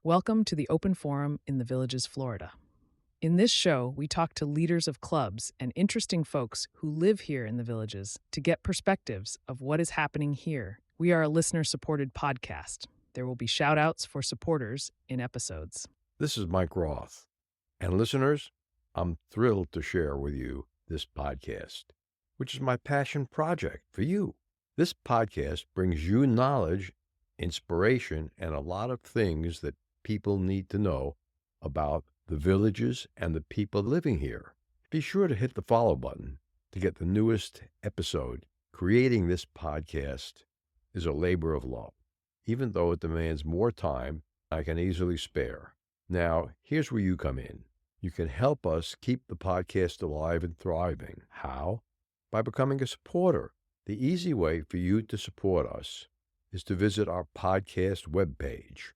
Welcome to the Open Forum in the Villages, Florida. In this show, we talk to leaders of clubs and interesting folks who live here in the Villages to get perspectives of what is happening here. We are a listener-supported podcast. There will be shout-outs for supporters in episodes. This is Mike Roth. And listeners, I'm thrilled to share with you this podcast, which is my passion project for you. This podcast brings you knowledge, inspiration, and a lot of things that people need to know about the Villages and the people living here. Be sure to hit the follow button to get the newest episode. Creating this podcast is a labor of love, even though it demands more time I can easily spare. Now, here's where you come in. You can help us keep the podcast alive and thriving. How? By becoming a supporter. The easy way for you to support us is to visit our podcast webpage,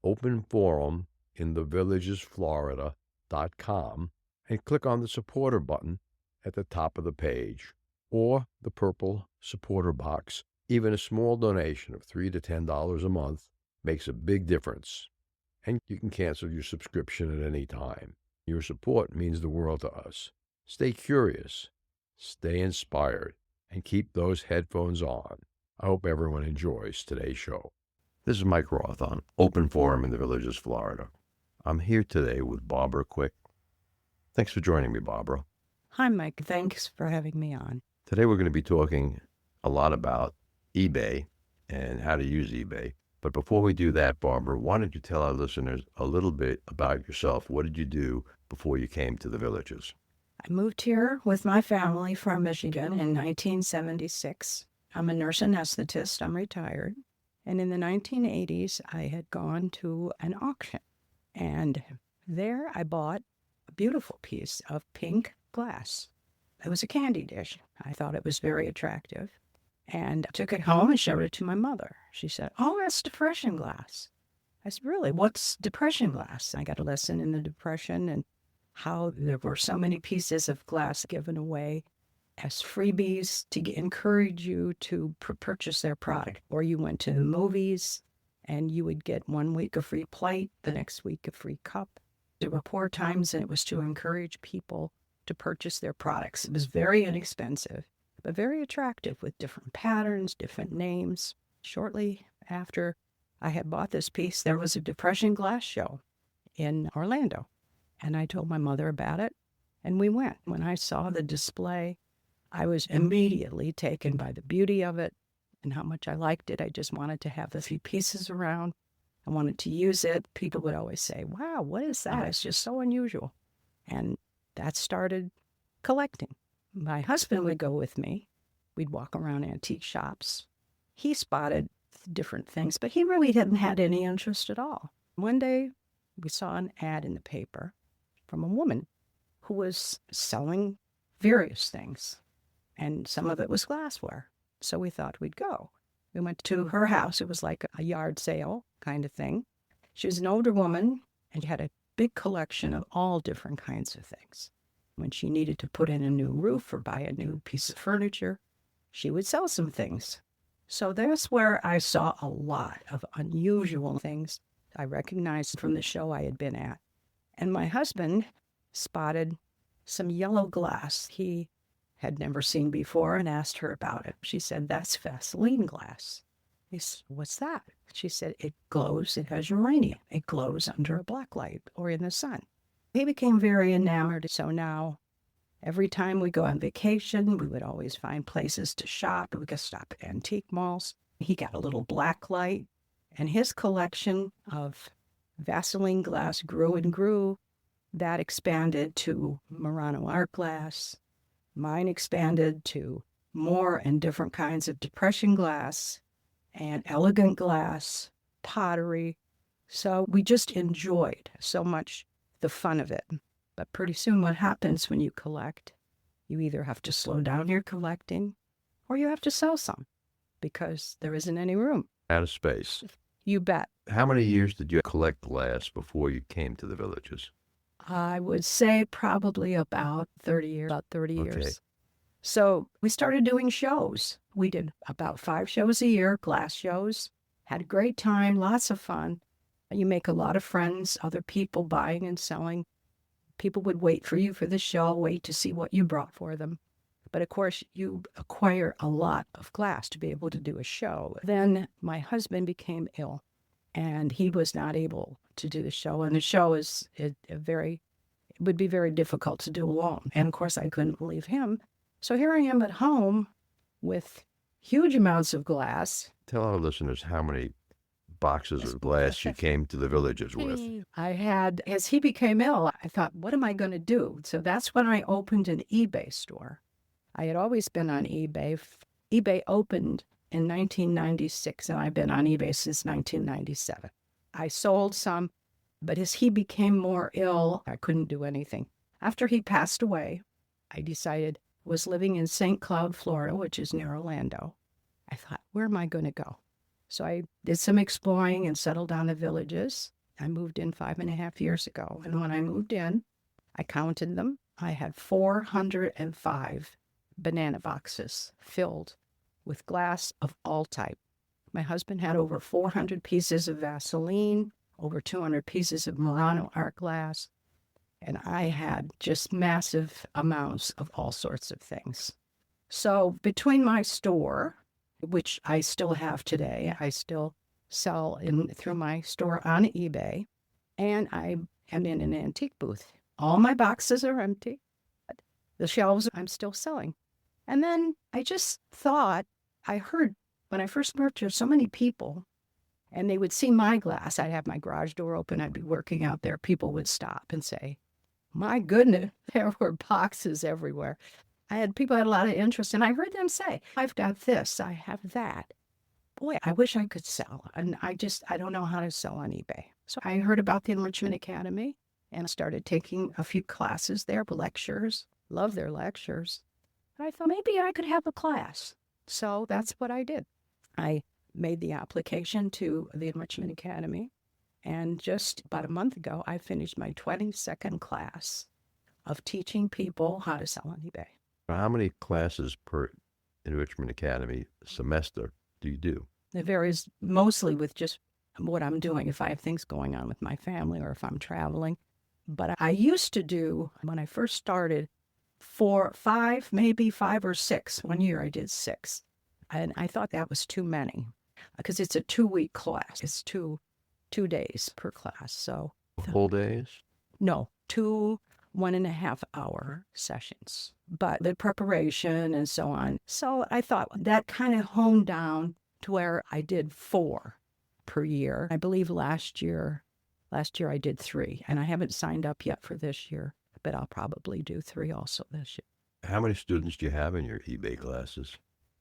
openforuminthevillagesflorida.com, and click on the supporter button at the top of the page, or the purple supporter box. Even a small donation of $3 to $10 a month makes a big difference, and you can cancel your subscription at any time. Your support means the world to us. Stay curious, stay inspired, and keep those headphones on. I hope everyone enjoys today's show. This is Mike Roth on Open Forum in the Villages, Florida. I'm here today with Barbara Quick. Thanks for joining me, Barbara. Hi, Mike. Thanks for having me on. Today we're going to be talking a lot about eBay and how to use eBay. But before we do that, Barbara, why don't you tell our listeners a little bit about yourself? What did you do before you came to the Villages? I moved here with my family from Michigan in 1976. I'm a nurse anesthetist. I'm retired. And in the 1980s, I had gone to an auction. And there I bought a beautiful piece of pink glass. It was a candy dish. I thought it was very attractive. And I took it home and showed it to my mother. She said, "Oh, that's depression glass." I said, "Really? What's depression glass?" I got a lesson in the Depression and how there were so many pieces of glass given away as freebies to encourage you to purchase their product. Or you went to the movies and you would get 1 week a free plate, the next week a free cup. There were poor times, and it was to encourage people to purchase their products. It was very inexpensive, but very attractive with different patterns, different names. Shortly after I had bought this piece, there was a depression glass show in Orlando. And I told my mother about it, and we went. When I saw the display, I was immediately taken by the beauty of it and how much I liked it. I just wanted to have a few pieces around. I wanted to use it. People would always say, "Wow, what is that? It's just so unusual." And that started collecting. My husband would go with me. We'd walk around antique shops. He spotted different things, but he really hadn't had any interest at all. One day, we saw an ad in the paper from a woman who was selling various things, and some of it was glassware. So we thought we'd go. We went to her house. It was like a yard sale kind of thing. She was an older woman and had a big collection of all different kinds of things. When she needed to put in a new roof or buy a new piece of furniture, she would sell some things. So that's where I saw a lot of unusual things I recognized from the show I had been at. And my husband spotted some yellow glass he had never seen before and asked her about it. She said, "That's Vaseline glass." He said, "What's that?" She said, "It glows. It has uranium. It glows under a black light or in the sun." He became very enamored. So now every time we go on vacation, we would always find places to shop. We could stop at antique malls. He got a little black light, and his collection of Vaseline glass grew and grew. That expanded to Murano art glass. Mine expanded to more and different kinds of depression glass and elegant glass, pottery. So we just enjoyed so much the fun of it. But pretty soon what happens when you collect, you either have to slow down your collecting or you have to sell some because there isn't any room. Out of space. You bet. How many years did you collect glass before you came to the Villages? I would say probably about 30 years. Okay. So we started doing shows. We did about 5 shows a year, glass shows, had a great time, lots of fun. You make a lot of friends, other people buying and selling. People would wait for you for the show, wait to see what you brought for them. But of course, you acquire a lot of glass to be able to do a show. Then my husband became ill, and he was not able to do the show. And the show would be very difficult to do alone. And of course, I couldn't leave him. So here I am at home with huge amounts of glass. Tell our listeners how many boxes of glass you came to the villages with. I had, as he became ill, I thought, what am I going to do? So that's when I opened an eBay store. I had always been on eBay. eBay opened in 1996, and I've been on eBay since 1997. I sold some, but as he became more ill, I couldn't do anything. After he passed away, I decided, was living in St. Cloud, Florida, which is near Orlando. I thought, where am I going to go? So I did some exploring and settled down the villages. I moved in 5.5 years ago. And when I moved in, I counted them. I had 405 banana boxes filled with glass of all type. My husband had over 400 pieces of Vaseline, over 200 pieces of Murano art glass, and I had just massive amounts of all sorts of things. So between my store, which I still have today, I still sell through my store on eBay, and I am in an antique booth. All my boxes are empty. The shelves I'm still selling. And then I just thought, I heard when I first moved here, so many people, and they would see my glass. I'd have my garage door open. I'd be working out there. People would stop and say, my goodness, there were boxes everywhere. People had a lot of interest, and I heard them say, I've got this, I have that. Boy, I wish I could sell. And I don't know how to sell on eBay. So I heard about the Enrichment Academy and started taking a few classes there, lectures. Love their lectures. And I thought maybe I could have a class. So that's what I did. I made the application to the Enrichment Academy. And just about a month ago, I finished my 22nd class of teaching people how to sell on eBay. How many classes per Enrichment Academy semester do you do? It varies mostly with just what I'm doing, if I have things going on with my family or if I'm traveling. But I used to do, when I first started, 4, 5, maybe 5 or 6. One year I did 6. And I thought that was too many because it's a 2-week class. It's two days per class. So full days? No, 2 1.5-hour sessions, but the preparation and so on. So I thought that kind of honed down to where I did 4 per year. I believe last year I did 3, and I haven't signed up yet for this year, but I'll probably do 3 also this year. How many students do you have in your eBay classes?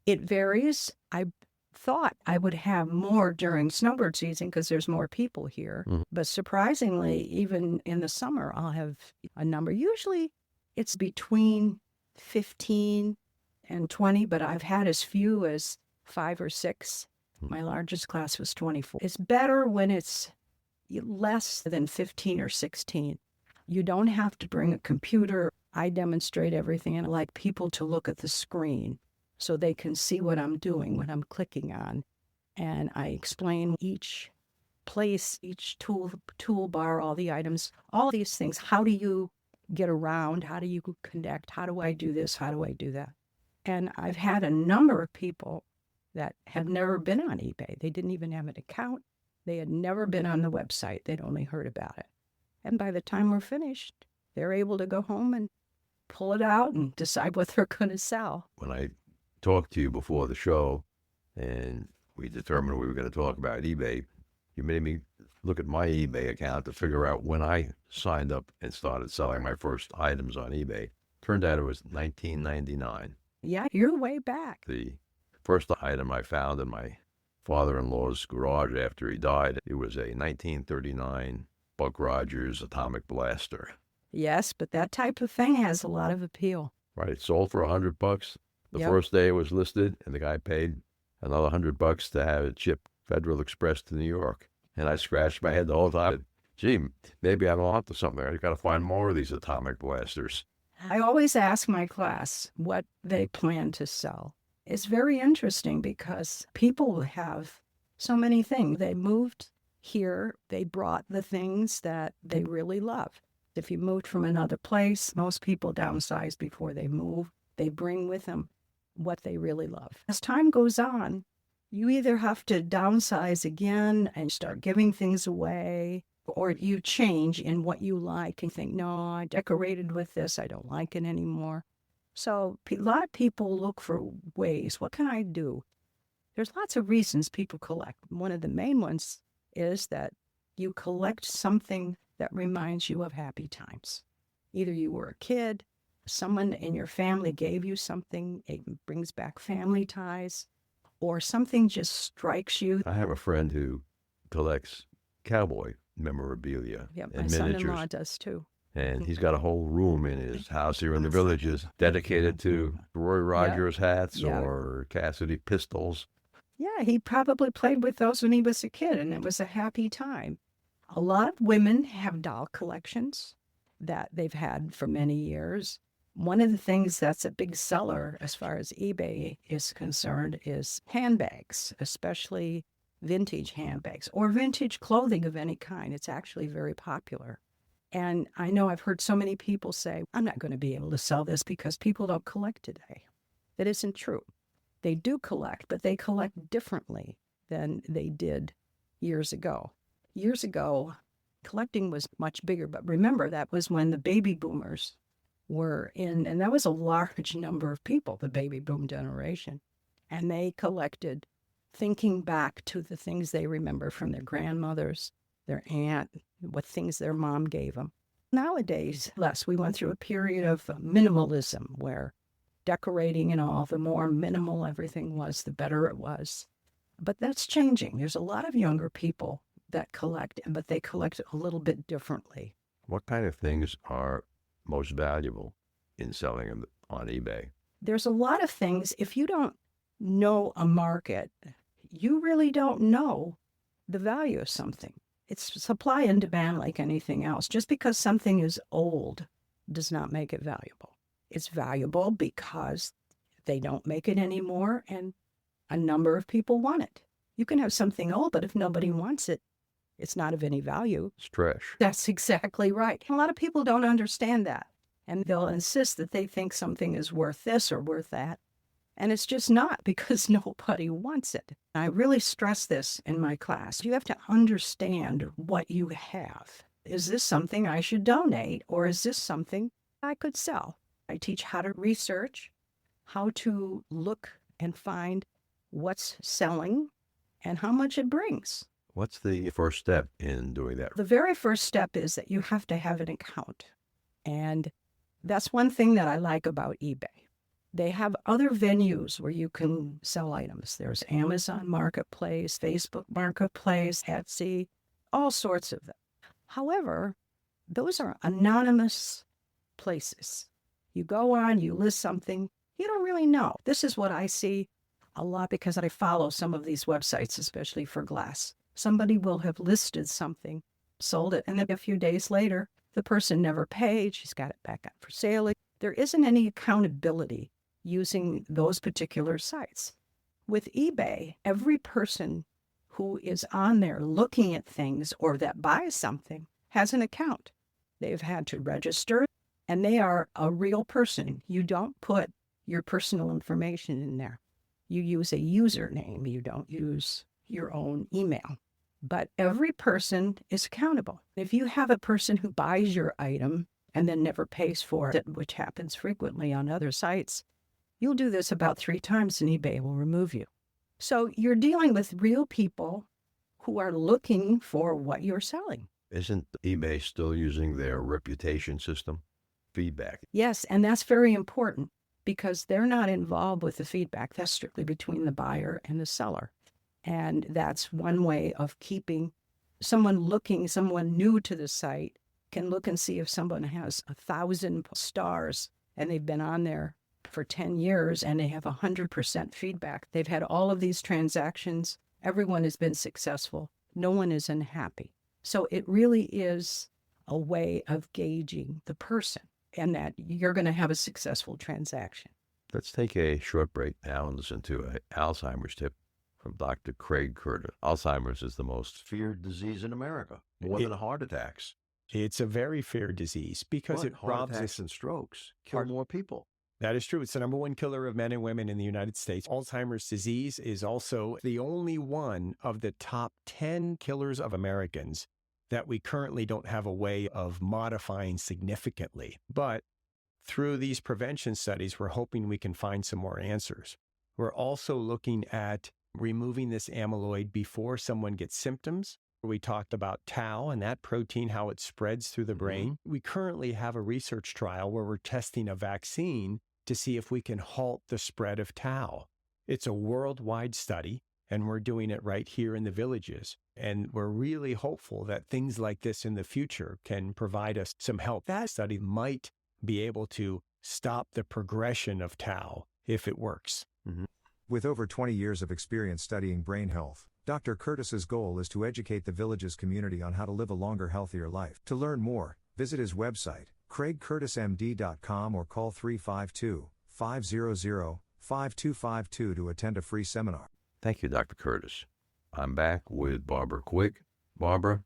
It varies. I thought I would have more during snowbird season because there's more people here. But surprisingly, even in the summer, I'll have a number. Usually it's between 15 and 20, but I've had as few as 5 or 6. My largest class was 24. It's better when it's less than 15 or 16. You don't have to bring a computer. I demonstrate everything, and I like people to look at the screen so they can see what I'm doing, what I'm clicking on. And I explain each place, each toolbar, all the items, all these things. How do you get around? How do you connect? How do I do this? How do I do that? And I've had a number of people that have never been on eBay. They didn't even have an account. They had never been on the website. They'd only heard about it. And by the time we're finished, they're able to go home and pull it out and decide what they're going to sell. When I talked to you before the show and we determined we were going to talk about eBay, you made me look at my eBay account to figure out when I signed up and started selling my first items on eBay. Turned out it was 1999. Yeah, you're way back. The first item I found in my father-in-law's garage after he died, it was a 1939 Buck Rogers atomic blaster. Yes, but that type of thing has a lot of appeal. Right, it sold for $100. The Yep. first day it was listed, and the guy paid another $100 to have it shipped Federal Express to New York. And I scratched my head the whole time. Gee, maybe I'm onto something. I got to find more of these atomic blasters. I always ask my class what they plan to sell. It's very interesting because people have so many things. They moved Here, they brought the things that they really love. If you moved from another place, most people downsize before they move. They bring with them what they really love. As time goes on, you either have to downsize again and start giving things away, or you change in what you like and think, no, I decorated with this, I don't like it anymore. So a lot of people look for ways, what can I do? There's lots of reasons people collect. One of the main ones is that you collect something that reminds you of happy times. Either you were a kid, someone in your family gave you something, it brings back family ties, or something just strikes you. I have a friend who collects cowboy memorabilia Yeah, my and son-in-law miniatures. does too. And he's got a whole room in his house here in the Villages dedicated to Roy Rogers hats Yeah. or Cassidy pistols. Yeah, he probably played with those when he was a kid, and it was a happy time. A lot of women have doll collections that they've had for many years. One of the things that's a big seller as far as eBay is concerned is handbags, especially vintage handbags or vintage clothing of any kind. It's actually very popular. And I know I've heard so many people say, I'm not going to be able to sell this because people don't collect today. That isn't true. They do collect, but they collect differently than they did years ago. Years ago, collecting was much bigger, but remember, that was when the baby boomers were in, and that was a large number of people, the baby boom generation. And they collected thinking back to the things they remember from their grandmothers, their aunt, what things their mom gave them. Nowadays, less, we went through a period of minimalism where decorating and all, the more minimal everything was, the better it was. But that's changing. There's a lot of younger people that collect, but they collect a little bit differently. What kind of things are most valuable in selling them on eBay? There's a lot of things. If you don't know a market, you really don't know the value of something. It's supply and demand like anything else. Just because something is old does not make it valuable. It's valuable because they don't make it anymore and a number of people want it. You can have something old, but if nobody wants it, it's not of any value. It's trash. That's exactly right. A lot of people don't understand that. And they'll insist that they think something is worth this or worth that. And it's just not because nobody wants it. I really stress this in my class. You have to understand what you have. Is this something I should donate, or is this something I could sell? I teach how to research, how to look and find what's selling and how much it brings. What's the first step in doing that? The very first step is that you have to have an account. And that's one thing that I like about eBay. They have other venues where you can sell items. There's Amazon Marketplace, Facebook Marketplace, Etsy, all sorts of them. However, those are anonymous places. You go on, you list something, you don't really know. This is what I see a lot because I follow some of these websites, especially for glass. Somebody will have listed something, sold it, and then a few days later, the person never paid. She's got it back up for sale. There isn't any accountability using those particular sites. With eBay, every person who is on there looking at things or that buys something has an account. They've had to register, and they are a real person. You don't put your personal information in there. You use a username. You don't use your own email. But every person is accountable. If you have a person who buys your item and then never pays for it, which happens frequently on other sites, you'll do this about 3 times and eBay will remove you. So you're dealing with real people who are looking for what you're selling. Isn't eBay still using their reputation system? Feedback. Yes, and that's very important because they're not involved with the feedback. That's strictly between the buyer and the seller. And that's one way of keeping someone new to the site can look and see if someone has 1,000 stars and they've been on there for 10 years and they have 100% feedback. They've had all of these transactions. Everyone has been successful. No one is unhappy. So it really is a way of gauging the person and that you're going to have a successful transaction. Let's take a short break now and listen to an Alzheimer's tip from Dr. Craig Curtis. Alzheimer's is the most feared disease in America, more than heart attacks. It's a very fair disease because it heart robs attacks us. and strokes kill more people. That is true. It's the number one killer of men and women in the United States. Alzheimer's disease is also the only one of the top 10 killers of Americans that we currently don't have a way of modifying significantly. But through these prevention studies, we're hoping we can find some more answers. We're also looking at removing this amyloid before someone gets symptoms. We talked about tau and that protein, how it spreads through the brain. We currently have a research trial where we're testing a vaccine to see if we can halt the spread of tau. It's a worldwide study, and we're doing it right here in the villages. And we're really hopeful that things like this in the future can provide us some help. That study might be able to stop the progression of tau if it works. With over 20 years of experience studying brain health, Dr. Curtis's goal is to educate the village's community on how to live a longer, healthier life. To learn more, visit his website, craigcurtismd.com, or call 352-500-5252 to attend a free seminar. Thank you, Dr. Curtis. I'm back with Barbara Quick. Barbara,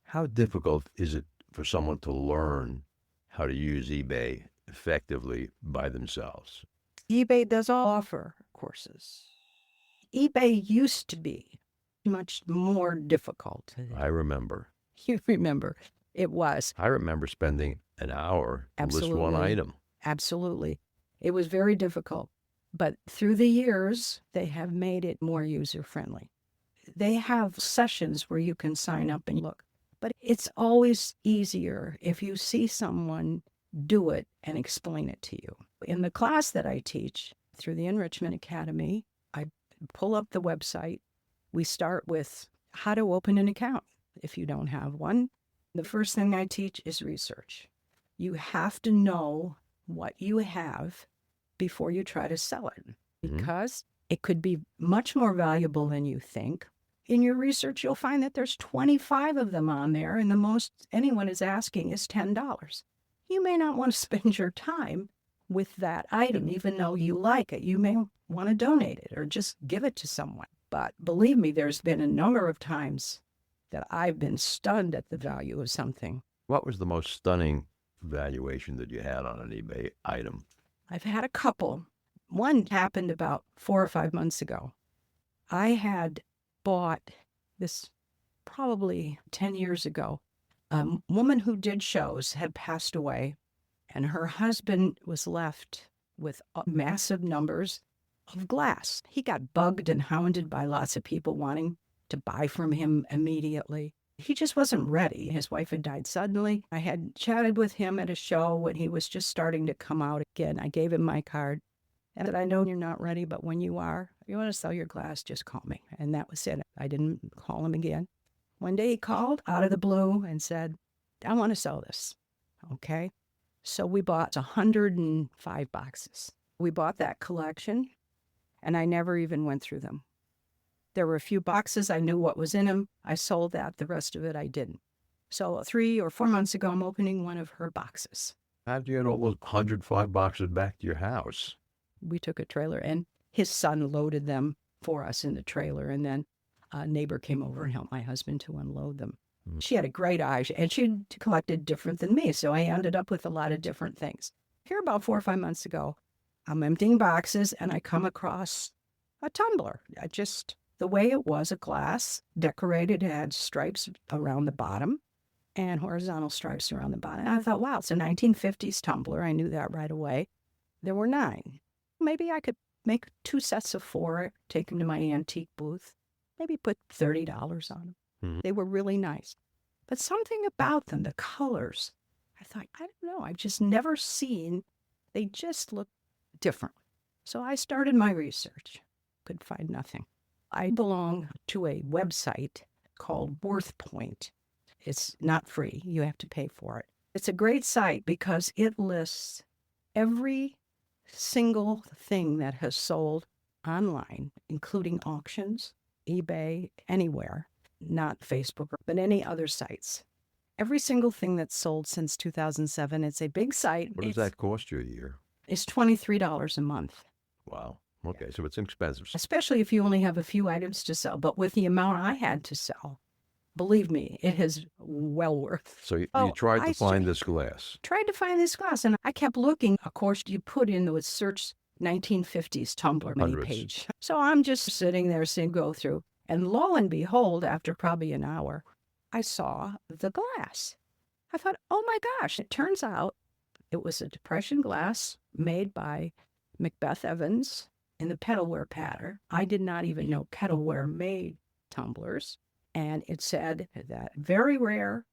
how difficult is it for someone to learn how to use eBay effectively by themselves? eBay does offer courses. eBay used to be much more difficult. I remember. You remember. It was. I remember spending an hour to list one item. Absolutely. It was very difficult. But through the years, they have made it more user-friendly. They have sessions where you can sign up and look. But it's always easier if you see someone do it and explain it to you. In the class that I teach through the Enrichment Academy, I pull up the website. We start with how to open an account if you don't have one. The first thing I teach is research. You have to know what you have before you try to sell it, because it could be much more valuable than you think. In your research, you'll find that there's 25 of them on there, and the most anyone is asking is $10. You may not want to spend your time with that item, even though you like it. You may want to donate it or just give it to someone. But believe me, there's been a number of times that I've been stunned at the value of something. What was the most stunning valuation that you had on an eBay item? I've had a couple. One happened about 4 or 5 months ago. I had bought this probably 10 years ago. A woman who did shows had passed away, and her husband was left with massive numbers of glass. He got bugged and hounded by lots of people wanting to buy from him immediately. He just wasn't ready. His wife had died suddenly. I had chatted with him at a show when he was just starting to come out again. I gave him my card and said, I know you're not ready, but when you are, if you want to sell your glass, just call me. And that was it. I didn't call him again. One day he called out of the blue and said, I want to sell this. Okay. So we bought 105 boxes. We bought that collection, and I never even went through them. There were a few boxes. I knew what was in them. I sold that. The rest of it, I didn't. So 3 or 4 months ago, I'm opening one of her boxes. How did you get all those 105 boxes back to your house? We took a trailer, and his son loaded them for us in the trailer, and then a neighbor came over and helped my husband to unload them. She had a great eye, and she collected different than me, so I ended up with a lot of different things. Here about 4 or 5 months ago, I'm emptying boxes, and I come across a tumbler. The way it was, a glass, decorated, it had stripes around the bottom and horizontal stripes around the bottom. And I thought, wow, it's a 1950s tumbler. I knew that right away. There were 9. Maybe I could make 2 sets of 4, take them to my antique booth, maybe put $30 on them. They were really nice. But something about them, the colors, I thought, I don't know, I've just never seen, they just look different. So I started my research. Could find nothing. I belong to a website called WorthPoint. It's not free. You have to pay for it. It's a great site because it lists every single thing that has sold online, including auctions, eBay, anywhere, not Facebook, but any other sites. Every single thing that's sold since 2007. It's a big site. What does that cost you a year? It's $23 a month. Wow. Okay, so it's expensive. especially if you only have a few items to sell. But with the amount I had to sell, believe me, it is well worth. So you Oh, tried I to find this glass. tried to find this glass, and I kept looking. Of course, you put in the search 1950s tumbler mini Hundreds. page. So I'm just sitting there seeing go through, and lo and behold, after probably an hour, I saw the glass. I thought, oh my gosh, it turns out it was a depression glass made by Macbeth Evans in the pedalware pattern. I did not even know pedalware made tumblers. And it said that very rare.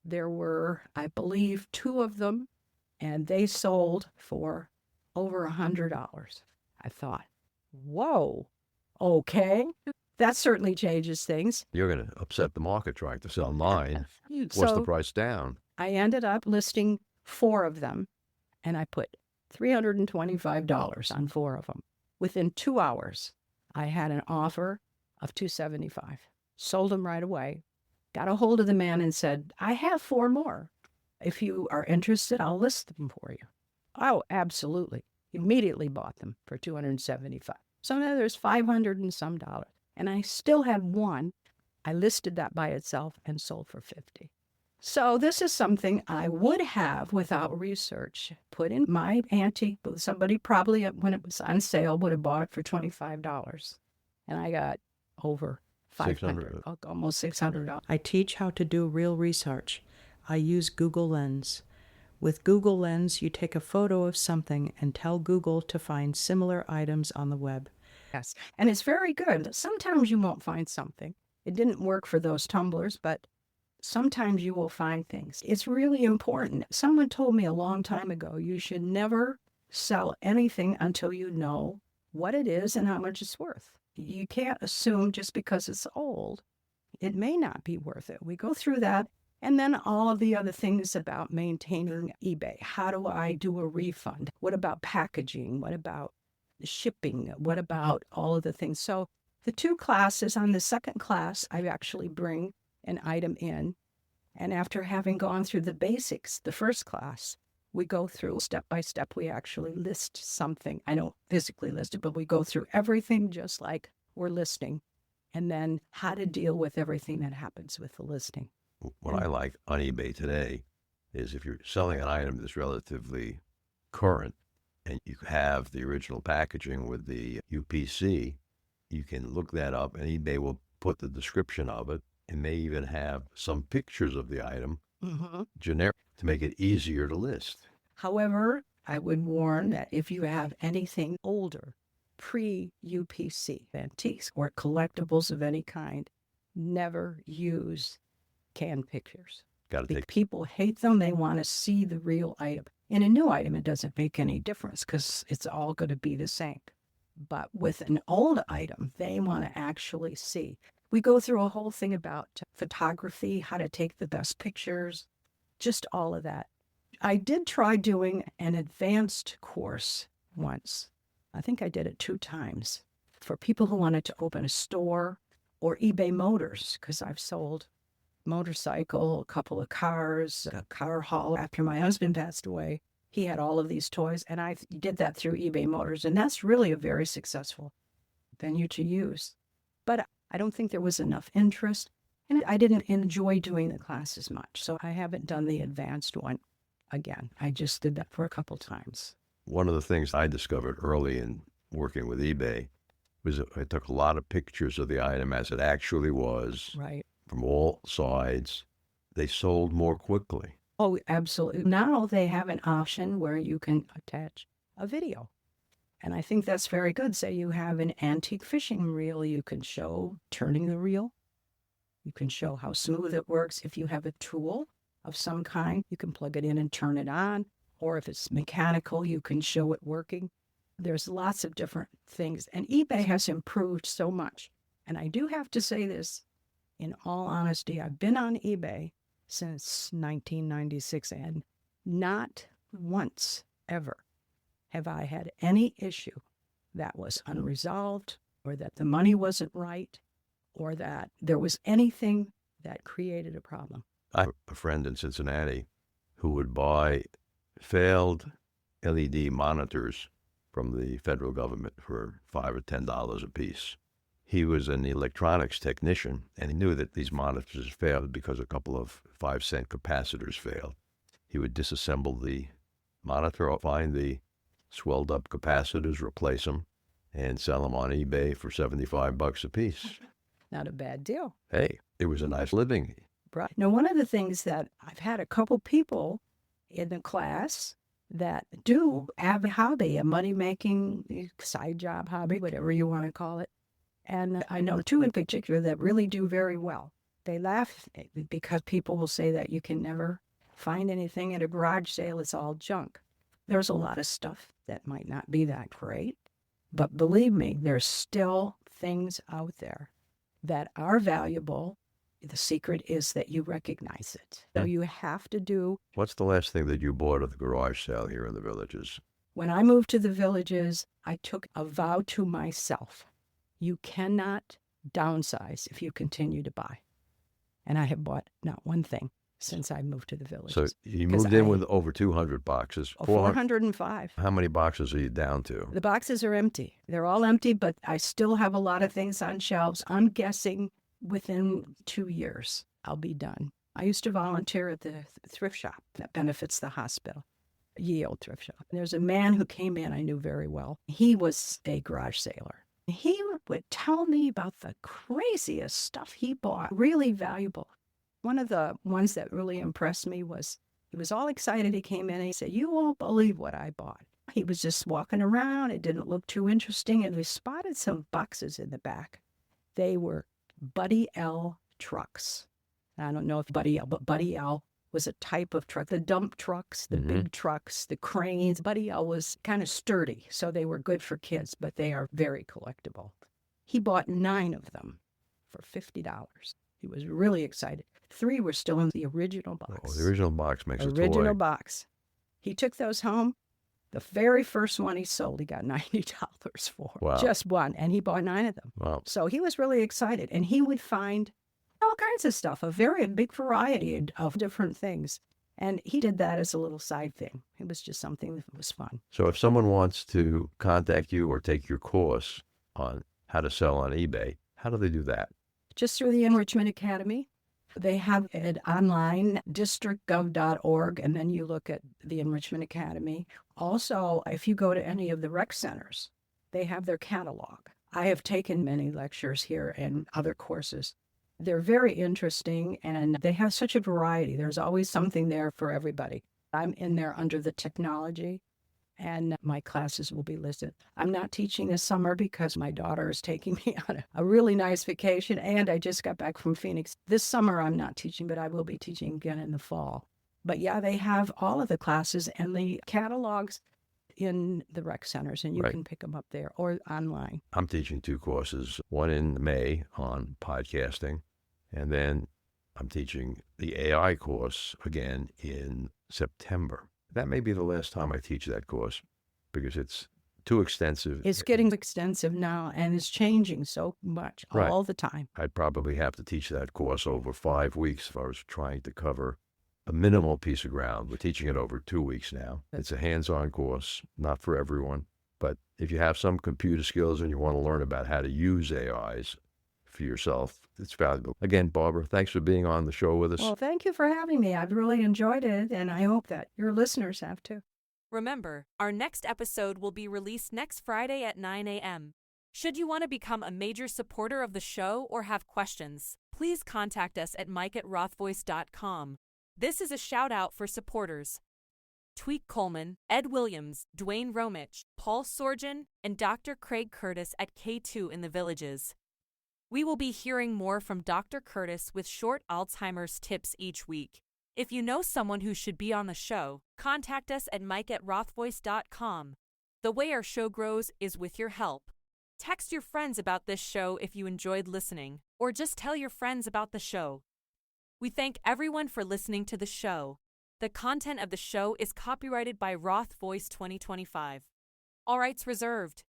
There were, I believe, 2 of them, and they sold for over $100. I thought, whoa, okay. That certainly changes things. You're going to upset the market trying to sell 9. What's the So price down? I ended up listing 4 of them, and I put $325 on 4 of them. Within 2 hours, I had an offer of $275. Sold them right away. Got a hold of the man and said, I have 4 more. If you are interested, I'll list them for you. Oh, absolutely. Immediately bought them for $275. So now there's $500 and some dollars. And I still have 1. I listed that by itself and sold for $50. So this is something I would have without research put in my antique booth. Somebody probably, when it was on sale, would have bought it for $25. And I got over $500, almost $600. I teach how to do real research. I use Google Lens. With Google Lens, you take a photo of something and tell Google to find similar items on the web. Yes, and it's very good. Sometimes you won't find something. It didn't work for those tumblers, but sometimes you will find things. It's really important. Someone told me a long time ago, you should never sell anything until you know what it is and how much it's worth. You can't assume just because it's old, it may not be worth it. We go through that. And then all of the other things about maintaining eBay. How do I do a refund? What about packaging? What about shipping? What about all of the things? So the 2 classes, on the second class, I actually bring an item in. And after having gone through the basics, the first class, we go through step by step. We actually list something. I don't physically list it, but we go through everything just like we're listing. And then how to deal with everything that happens with the listing. What I like on eBay today is if you're selling an item that's relatively current and you have the original packaging with the UPC, you can look that up and eBay will put the description of it and may even have some pictures of the item generic to make it easier to list. However, I would warn that if you have anything older, pre-UPC, antiques or collectibles of any kind, never use canned pictures. Got to take. People hate them. They want to see the real item. In a new item, it doesn't make any difference because it's all going to be the same. But with an old item, they want to actually see. We go through a whole thing about photography, how to take the best pictures, just all of that. I did try doing an advanced course once. I think I did it 2 times for people who wanted to open a store or eBay Motors, because I've sold motorcycle, a couple of cars, a car haul. After my husband passed away, he had all of these toys, and I did that through eBay Motors, and that's really a very successful venue to use. But I don't think there was enough interest, and I didn't enjoy doing the class as much, so I haven't done the advanced one again. I just did that for a couple times. One of the things I discovered early in working with eBay was I took a lot of pictures of the item as it actually was. Right. From all sides. They sold more quickly. Oh, absolutely. Now they have an option where you can attach a video. And I think that's very good. Say you have an antique fishing reel, you can show turning the reel. You can show how smooth it works. If you have a tool of some kind, you can plug it in and turn it on. Or if it's mechanical, you can show it working. There's lots of different things. And eBay has improved so much. And I do have to say this, in all honesty, I've been on eBay since 1996, and not once ever have I had any issue that was unresolved, or that the money wasn't right, or that there was anything that created a problem. I have a friend in Cincinnati who would buy failed LED monitors from the federal government for $5 or $10 a piece. He was an electronics technician, and he knew that these monitors failed because a couple of 5-cent capacitors failed. He would disassemble the monitor, find the swelled up capacitors, replace them, and sell them on eBay for $75 a piece. Not a bad deal. Hey, it was a nice living. Right. Now, one of the things that I've had a couple people in the class that do have a hobby, a money-making side job hobby, whatever you want to call it. And I know two in particular that really do very well. They laugh because people will say that you can never find anything at a garage sale. It's all junk. There's a lot of stuff that might not be that great. But believe me, there's still things out there that are valuable. The secret is that you recognize it. So you have to do. What's the last thing that you bought at the garage sale here in the Villages? When I moved to the Villages, I took a vow to myself. You cannot downsize if you continue to buy. And I have bought not one thing since I moved to the Villages. So you moved in with over 200 boxes. 405. How many boxes are you down to? The boxes are empty. They're all empty, but I still have a lot of things on shelves. I'm guessing within 2 years, I'll be done. I used to volunteer at the thrift shop that benefits the hospital, ye old thrift shop. There's a man who came in I knew very well. He was a garage sailor. He would tell me about the craziest stuff he bought, really valuable. One of the ones that really impressed me was he was all excited. He came in and he said, "You won't believe what I bought." He was just walking around. It didn't look too interesting. And we spotted some boxes in the back. They were Buddy L trucks. I don't know if Buddy L, but Buddy L was a type of truck. The dump trucks, the big trucks, the cranes. Buddy L was kind of sturdy, so they were good for kids, but they are very collectible. He bought 9 of them for $50. He was really excited. 3 were still in the original box. Oh, the original box makes a toy. Original box. He took those home. The very first one he sold, he got $90 for. Wow. Just one. And he bought 9 of them. Wow. So he was really excited. And he would find all kinds of stuff, a very big variety of different things. And he did that as a little side thing. It was just something that was fun. So if someone wants to contact you or take your course on how to sell on eBay, how do they do that? Just through the Enrichment Academy. They have it online, districtgov.org, and then you look at the Enrichment Academy. Also, if you go to any of the rec centers, they have their catalog. I have taken many lectures here and other courses. They're very interesting, and they have such a variety. There's always something there for everybody. I'm in there under the technology, and my classes will be listed. I'm not teaching this summer because my daughter is taking me on a really nice vacation, and I just got back from Phoenix. This summer I'm not teaching, but I will be teaching again in the fall. But yeah, they have all of the classes and the catalogs in the rec centers, and you can pick them up there or online. I'm teaching 2 courses, one in May on podcasting, and then I'm teaching the AI course again in September. That may be the last time I teach that course because it's too extensive. It's getting extensive now, and it's changing so much all the time. I'd probably have to teach that course over 5 weeks if I was trying to cover a minimal piece of ground. We're teaching it over 2 weeks now. It's a hands-on course, not for everyone. But if you have some computer skills and you want to learn about how to use AIs for yourself, it's valuable. Again, Barbara, thanks for being on the show with us. Well, thank you for having me. I've really enjoyed it, and I hope that your listeners have too. Remember, our next episode will be released next Friday at 9 a.m. Should you want to become a major supporter of the show or have questions, please contact us at mike@rothvoice.com. This is a shout-out for supporters: Tweek Coleman, Ed Williams, Dwayne Romich, Paul Sorgen, and Dr. Craig Curtis at K2 in the Villages. We will be hearing more from Dr. Curtis with short Alzheimer's tips each week. If you know someone who should be on the show, contact us at mike@rothvoice.com. The way our show grows is with your help. Text your friends about this show if you enjoyed listening, or just tell your friends about the show. We thank everyone for listening to the show. The content of the show is copyrighted by Roth Voice 2025. All rights reserved.